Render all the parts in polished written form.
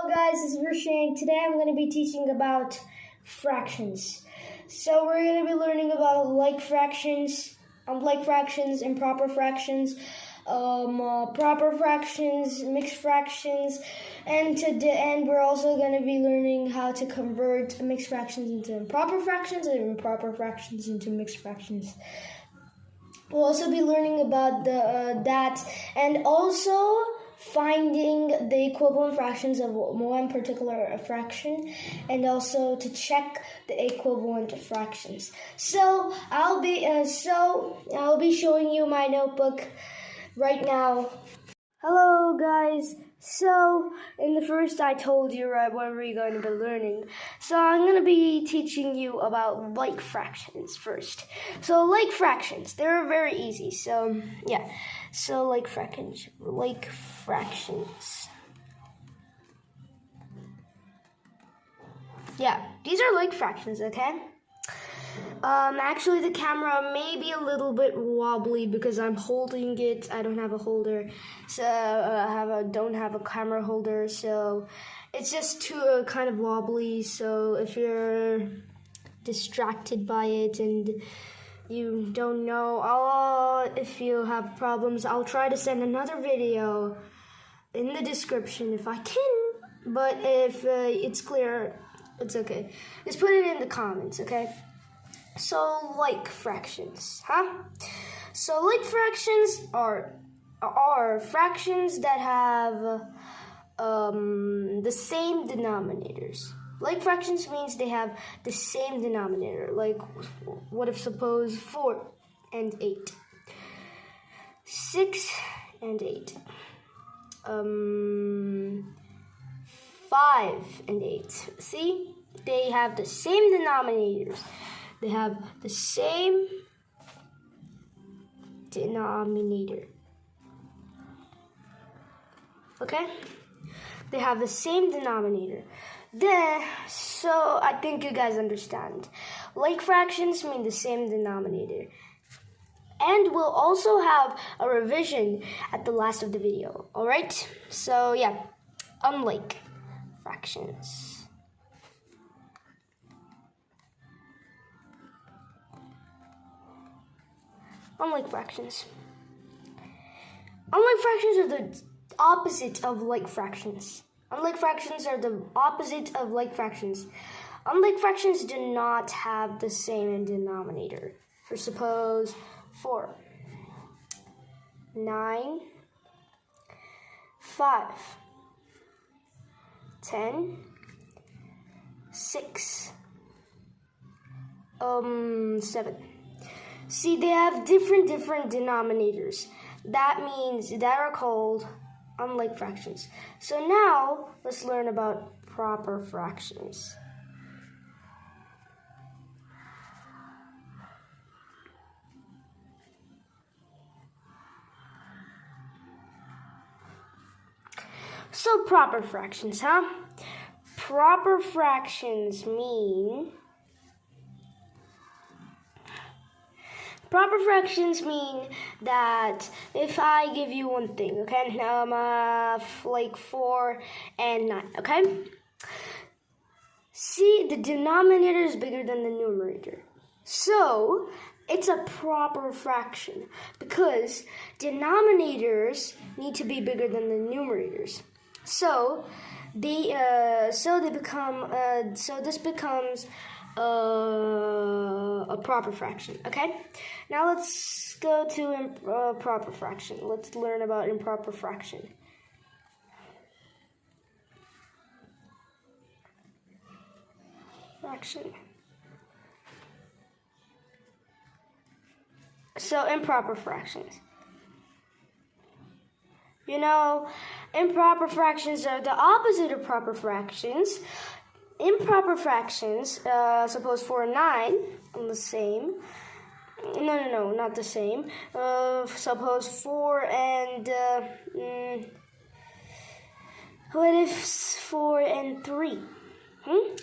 guys, this is Vrishank. Today I'm going to be teaching about fractions. So we're going to be learning about like fractions, unlike fractions, improper fractions, proper fractions, mixed fractions, and we're also going to be learning how to convert mixed fractions into improper fractions and improper fractions into mixed fractions. We'll also be learning about that and also finding the equivalent fractions of one particular fraction, and also to check the equivalent fractions. So I'll be showing you my notebook right now. Hello guys. So in the first I told you what we're going to be learning. So I'm going to be teaching you about like fractions first. So like fractions, they're very easy. So yeah. So like fractions. Yeah, these are like fractions, okay? Actually the camera may be a little bit wobbly because I'm holding it. I don't have a holder, so don't have a camera holder, so it's just too kind of wobbly. So if you're distracted by it and you don't know, if you have problems, I'll try to send another video in the description if I can, but if it's clear, it's okay. Just put it in the comments, okay? So like fractions, So like fractions are fractions that have the same denominators. Like fractions means they have the same denominator. Like, what if suppose 4 and 8, 6 and 8, 5 and 8. See, they have the same denominators. They have the same denominator. Okay? They have the same denominator. So I think you guys understand. Like fractions mean the same denominator. And we'll also have a revision at the last of the video. Alright? So yeah, unlike fractions. Unlike fractions. Unlike fractions are the opposite of like fractions. Unlike fractions are the opposite of like fractions. Unlike fractions do not have the same denominator. For suppose 4, 9, 5, 10, 6, 7. See, they have different denominators. That means that are called unlike fractions. So now let's learn about proper fractions. So proper fractions, Proper fractions mean that if I give you one thing, okay, like 4 and 9, okay? See, the denominator is bigger than the numerator. So, it's a proper fraction because denominators need to be bigger than the numerators. So, this becomes a proper fraction, okay? Now let's go to proper fraction. Let's learn about improper fraction. So improper fractions. You know, improper fractions are the opposite of proper fractions. Improper fractions, suppose 4 and 9, are the same. No, not the same. Suppose 4 and, what if 4 and 3?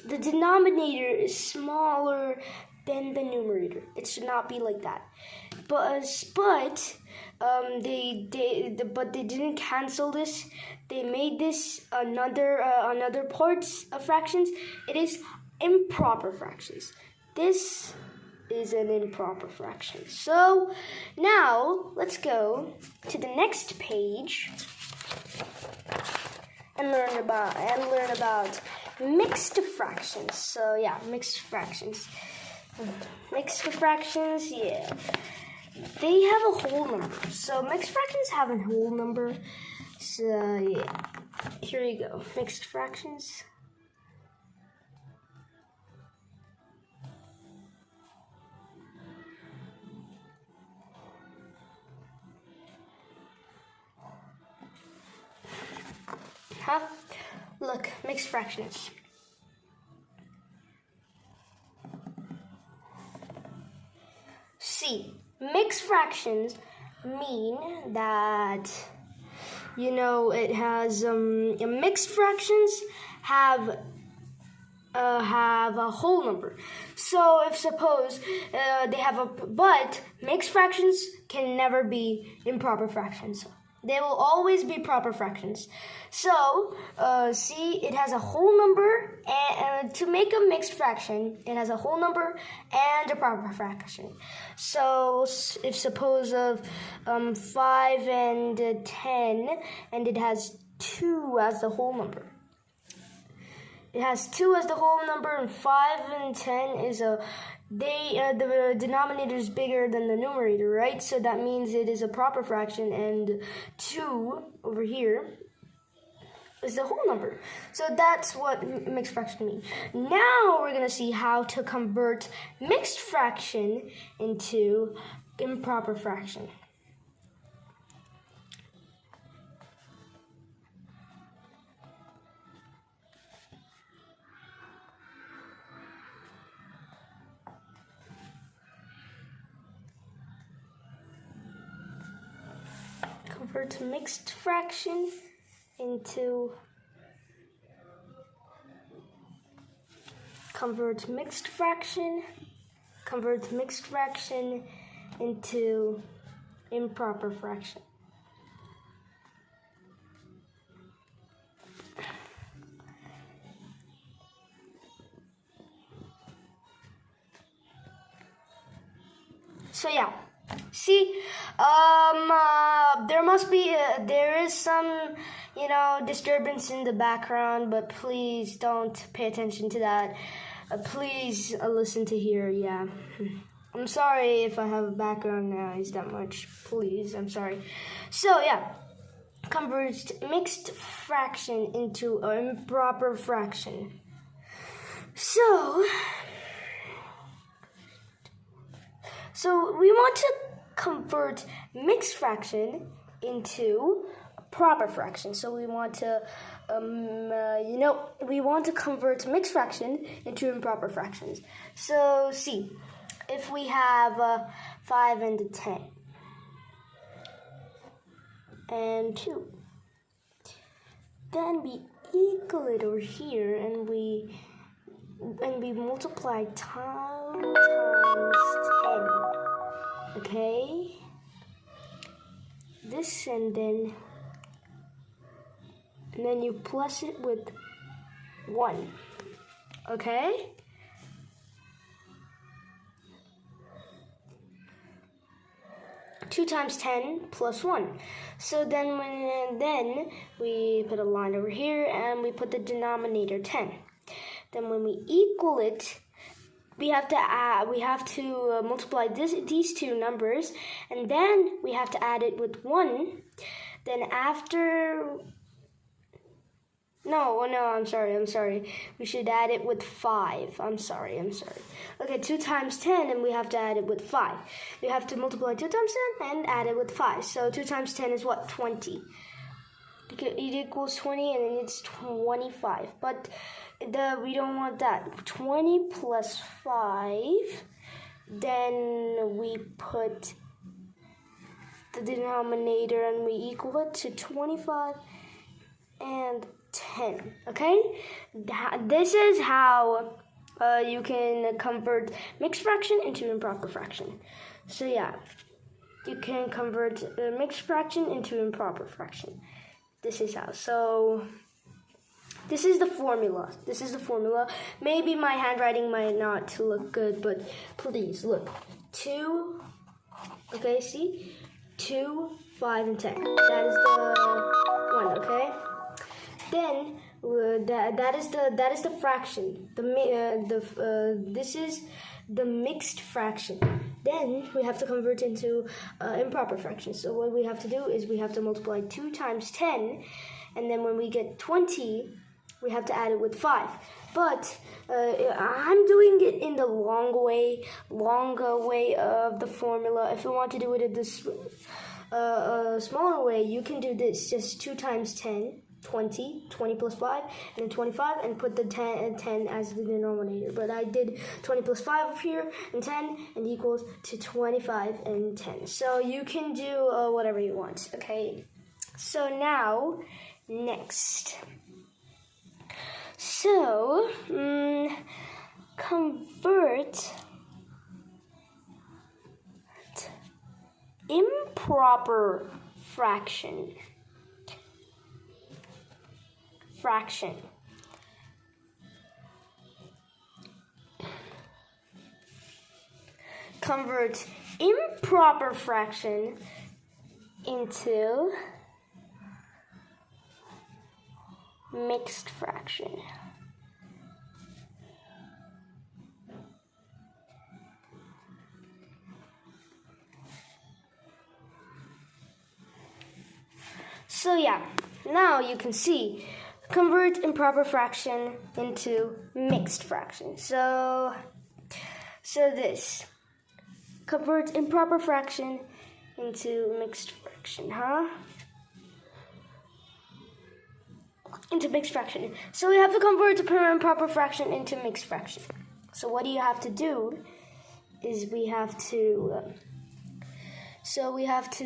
The denominator is smaller than the numerator. It should not be like that. But but they didn't cancel this. They made this another parts of fractions. It is improper fractions. This is an improper fraction. So now let's go to the next page and learn about mixed fractions. So yeah, mixed fractions. Mixed fractions, yeah. They have a whole number. So mixed fractions have a whole number. So yeah. Here you go. Mixed fractions. Huh? Look, mixed fractions. See, mixed fractions mean that, you know, it has mixed fractions have a whole number. So if suppose they have but mixed fractions can never be improper fractions. They will always be proper fractions. So, see, it has a whole number, and to make a mixed fraction, it has a whole number and a proper fraction. So, if suppose of 5 and 10, and it has 2 as the whole number. It has 2 as the whole number, and 5 and 10 is the denominator is bigger than the numerator, right? So that means it is a proper fraction, and 2 over here is the whole number. So that's what mixed fraction means. Now we're going to see how to convert mixed fraction into improper fraction. Convert mixed fraction into improper fraction. So yeah. See, there is some, disturbance in the background, but please don't pay attention to that. Please listen to here, yeah. I'm sorry if I have background noise that much. Please, I'm sorry. So, yeah, convert mixed fraction into an improper fraction. So we want to convert mixed fraction into a proper fraction. So we want to, convert mixed fraction into improper fractions. So see, if we have 5 and 10 and 2, then we equal it over here, and we multiply times 10. Okay, this and then you plus it with 1. Okay, two times 10 plus 1. So then we put a line over here, and we put the denominator 10. Then when we equal it, we have to multiply these two numbers, and then we have to add it with 1. Then I'm sorry. We should add it with 5. I'm sorry. Okay, 2 times 10, and we have to add it with 5. We have to multiply 2 times 10 and add it with 5. So 2 times 10 is what? 20. It equals 20, and then it's 25. But we don't want that. 20 plus 5. Then we put the denominator, and we equal it to 25 and 10. Okay? This is how you can convert mixed fraction into improper fraction. So yeah. you can convert a mixed fraction into improper fraction. This is how. So this is the formula. This is the formula. Maybe my handwriting might not look good, but please look. 2, okay, see? 2, 5, and 10. That is the one, okay? Then that is the fraction. This is the mixed fraction. Then we have to convert into improper fraction. So what we have to do is we have to multiply 2 times 10, and then when we get 20, we have to add it with 5. But I'm doing it in the longer way of the formula. If you want to do it in this smaller way, you can do this. Just 2 times 10, 20 plus 5, and then 25, and put the 10 as the denominator. But I did 20 plus 5 up here, and 10, and equals to 25 and 10. So you can do whatever you want, okay? So now, next. So, convert improper fraction. Convert improper fraction into mixed fraction. So yeah, now you can see, convert improper fraction into mixed fraction. So this, convert improper fraction into mixed fraction, into mixed fraction. So we have to convert improper fraction into mixed fraction. So what do you have to do is we have to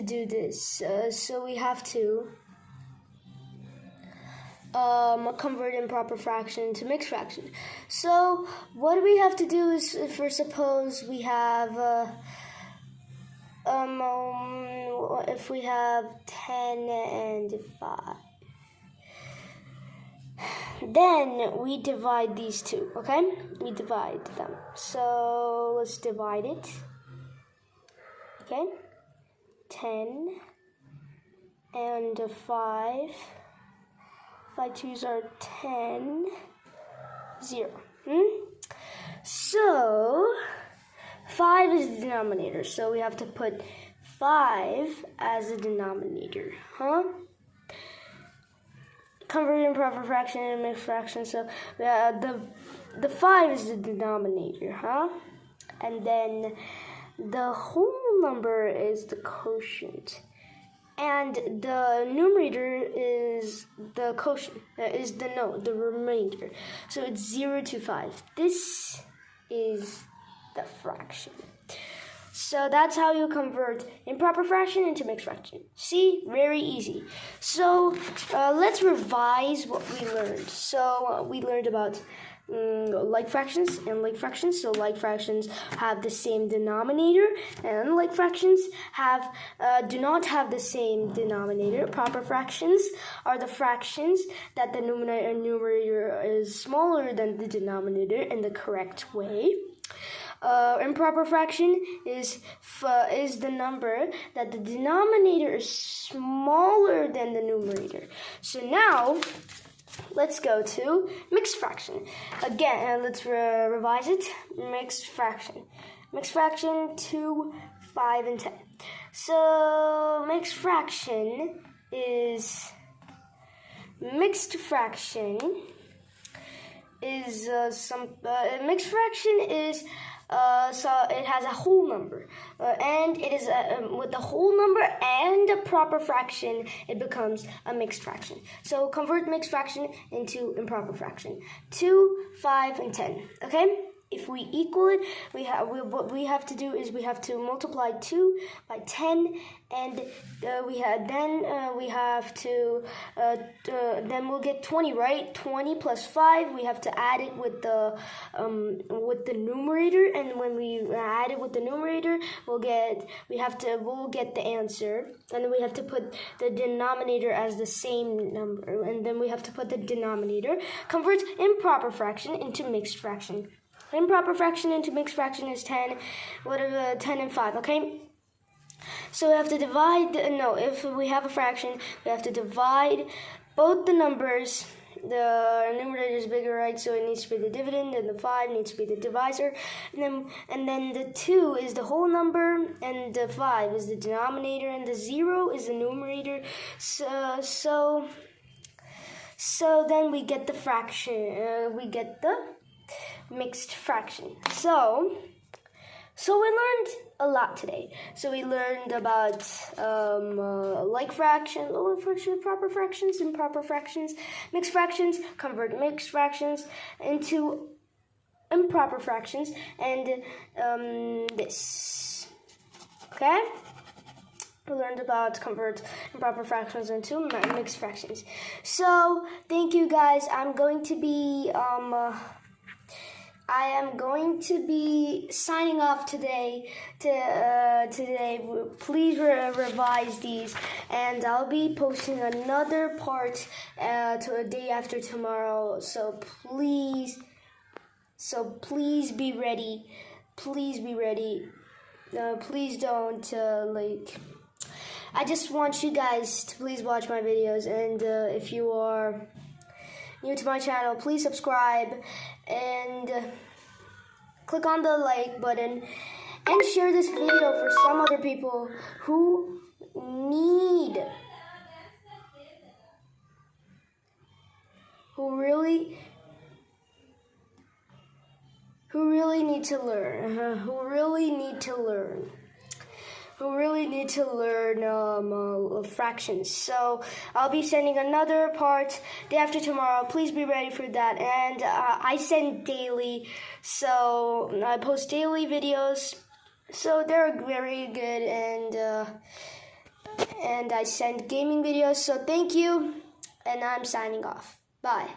do this. So we have to convert improper fraction to mixed fraction. So what we have to do is, for suppose we have if we have 10 and 5, then we divide these two, okay? We divide them. So let's divide it. Okay? 10 and 5. 5 2s are 10, 0. So 5 is the denominator, so we have to put 5 as a denominator, Convert improper fraction into mixed fraction. So the 5 is the denominator, and then the whole number is the quotient, and the numerator is the quotient, the remainder. So it's 0 to 5. This is the fraction. So that's how you convert improper fraction into mixed fraction. See? Very easy. So let's revise what we learned. So we learned about like fractions and like fractions. So like fractions have the same denominator, and unlike fractions do not have the same denominator. Proper fractions are the fractions that the numerator is smaller than the denominator in the correct way. Improper fraction is the number that the denominator is smaller than the numerator. So now let's go to mixed fraction. Again, let's revise it. Mixed fraction. Mixed fraction 2, 5, and 10. So mixed fraction is mixed fraction is so it has a whole number, and it is with the whole number and a proper fraction, it becomes a mixed fraction. So convert mixed fraction into improper fraction. 2, 5, and 10. Okay. if we equal it, what we have to do is we have to multiply 2 by 10, and then we'll get 20, right? 20 plus 5. We have to add it with the numerator, and when we add it with the numerator, we'll get the answer, and then we have to put the denominator as the same number, and then we have to put the denominator convert improper fraction into mixed fraction. Improper fraction into mixed fraction is 10. What are 10 and 5? Okay. So we have to divide. If we have a fraction, we have to divide both the numbers. The numerator is bigger, right? So it needs to be the dividend, and the 5 needs to be the divisor, and then the 2 is the whole number, and the 5 is the denominator, and the 0 is the numerator. So then we get the fraction. We get the mixed fraction. So we learned a lot today. So we learned about like fractions, proper fractions, improper fractions, mixed fractions, convert mixed fractions into improper fractions, and this. Okay? We learned about convert improper fractions into mixed fractions. So thank you guys. I am going to be signing off today. Please revise these, and I'll be posting another part to a day after tomorrow. So please be ready. Please be ready. Please don't I just want you guys to please watch my videos, and if you are new to my channel, please subscribe and click on the like button and share this video for some other people who really need to learn, who really need to learn fractions. So I'll be sending another part day after tomorrow. Please be ready for that. And I send daily, so I post daily videos. So they're very good, and I send gaming videos. So thank you, and I'm signing off. Bye.